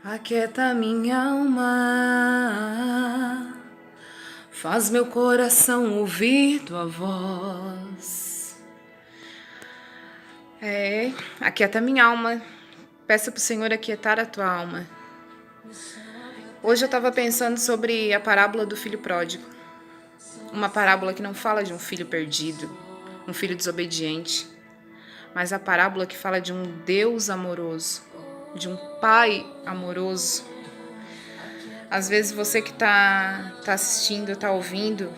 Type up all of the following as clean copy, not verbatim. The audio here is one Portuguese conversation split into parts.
Aquieta minha alma, faz meu coração ouvir tua voz. Aquieta minha alma, peça pro Senhor aquietar a tua alma. Hoje eu estava pensando sobre a parábola do filho pródigo. Uma parábola que não fala de um filho perdido, um filho desobediente, mas a parábola que fala de um Deus amoroso, de um Pai amoroso. Às vezes você que tá assistindo, tá ouvindo,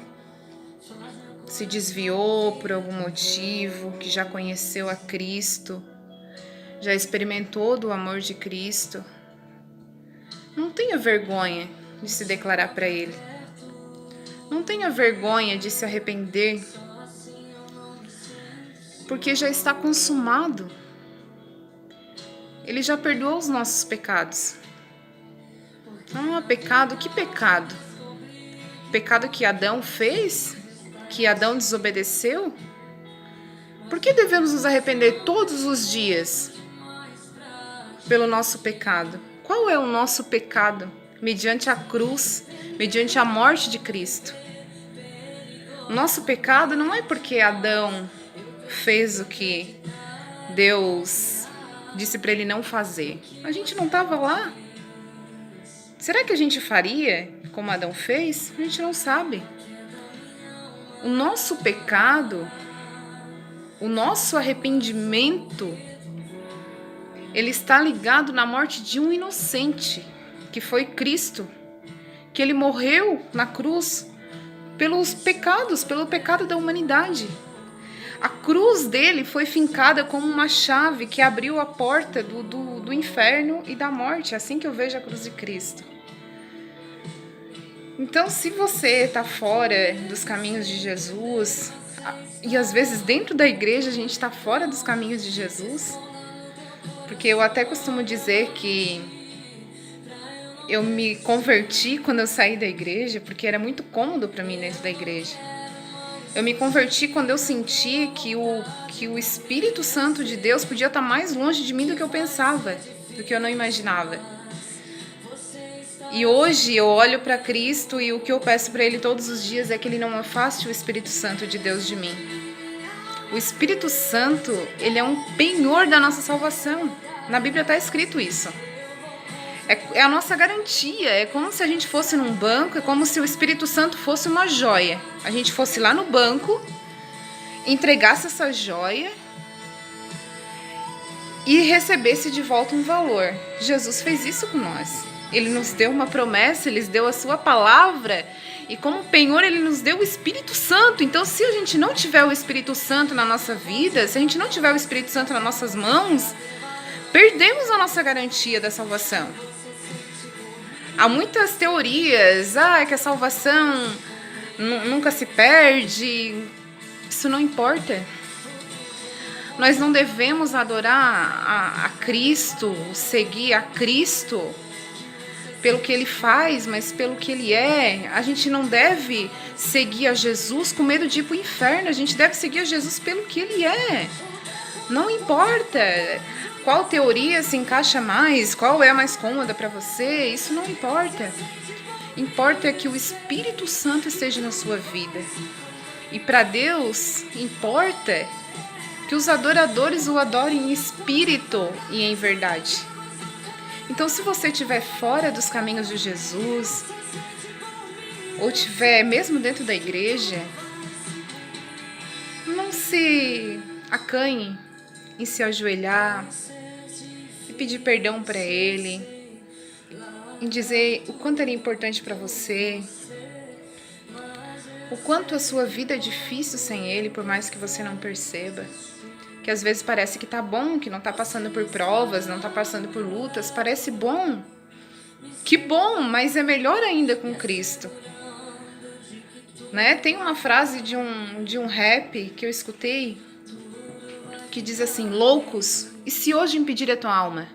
se desviou por algum motivo, que já conheceu a Cristo, já experimentou do amor de Cristo. Não tenha vergonha de se declarar para Ele. Não tenha vergonha de se arrepender, porque já está consumado. Ele já perdoou os nossos pecados. Pecado? Que pecado? Pecado que Adão fez? Que Adão desobedeceu? Por que devemos nos arrepender todos os dias pelo nosso pecado? Qual é o nosso pecado? Mediante a cruz, mediante a morte de Cristo. O nosso pecado não é porque Adão fez o que Deus disse para ele não fazer. A gente não estava lá. Será que a gente faria como Adão fez? A gente não sabe. O nosso pecado, o nosso arrependimento, ele está ligado na morte de um inocente, que foi Cristo, que ele morreu na cruz pelos pecados, pelo pecado da humanidade. A cruz dele foi fincada como uma chave que abriu a porta do inferno e da morte, assim que eu vejo a cruz de Cristo. Então, se você está fora dos caminhos de Jesus, e às vezes dentro da igreja a gente está fora dos caminhos de Jesus, porque eu até costumo dizer que eu me converti quando eu saí da igreja, porque era muito cômodo para mim dentro da igreja. Eu me converti quando eu senti que o Espírito Santo de Deus podia estar mais longe de mim do que eu pensava, do que eu não imaginava. E hoje eu olho para Cristo e o que eu peço para Ele todos os dias é que Ele não afaste o Espírito Santo de Deus de mim. O Espírito Santo, ele é um penhor da nossa salvação. Na Bíblia está escrito isso. É a nossa garantia, é como se a gente fosse num banco, é como se o Espírito Santo fosse uma joia. A gente fosse lá no banco, entregasse essa joia e recebesse de volta um valor. Jesus fez isso com nós. Ele nos deu uma promessa, Ele nos deu a sua palavra e como penhor Ele nos deu o Espírito Santo. Então, se a gente não tiver o Espírito Santo na nossa vida, se a gente não tiver o Espírito Santo nas nossas mãos, perdemos a nossa garantia da salvação. Há muitas teorias, que a salvação nunca se perde. Isso não importa. Nós não devemos adorar a Cristo, seguir a Cristo pelo que Ele faz, mas pelo que Ele é. A gente não deve seguir a Jesus com medo de ir para o inferno. A gente deve seguir a Jesus pelo que Ele é. Não importa qual teoria se encaixa mais, qual é a mais cômoda para você, isso não importa. Importa que o Espírito Santo esteja na sua vida. E para Deus, importa que os adoradores o adorem em espírito e em verdade. Então, se você estiver fora dos caminhos de Jesus, ou estiver mesmo dentro da igreja, não se acanhe em se ajoelhar e pedir perdão para Ele, em dizer o quanto Ele é importante para você, o quanto a sua vida é difícil sem Ele, por mais que você não perceba. Que às vezes parece que tá bom, que não tá passando por provas, não tá passando por lutas, parece bom. Que bom, mas é melhor ainda com Cristo. Né? Tem uma frase de um rap que eu escutei, que diz assim: loucos, e se hoje impedir a tua alma?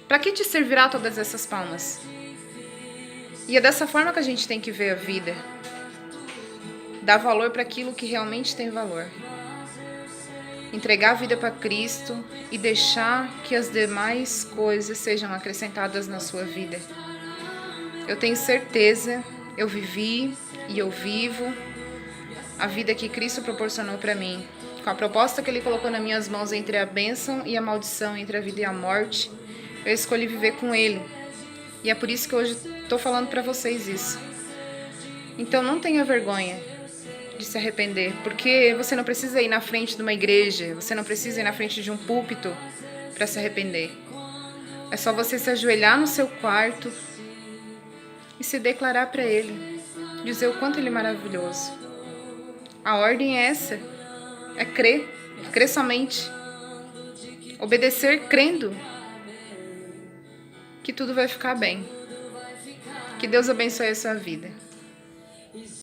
Para que te servirá todas essas palmas? E é dessa forma que a gente tem que ver a vida. Dar valor para aquilo que realmente tem valor. entregar a vida para Cristo e deixar que as demais coisas sejam acrescentadas na sua vida. Eu tenho certeza, eu vivi e eu vivo a vida que Cristo proporcionou para mim. Com a proposta que Ele colocou nas minhas mãos entre a bênção e a maldição, entre a vida e a morte, eu escolhi viver com Ele. E é por isso que hoje estou falando para vocês isso. Então não tenha vergonha de se arrepender, porque você não precisa ir na frente de uma igreja, você não precisa ir na frente de um púlpito para se arrepender. É só você se ajoelhar no seu quarto e se declarar para Ele, dizer o quanto Ele é maravilhoso. A ordem é essa, é crer somente, obedecer crendo que tudo vai ficar bem. Que Deus abençoe a sua vida.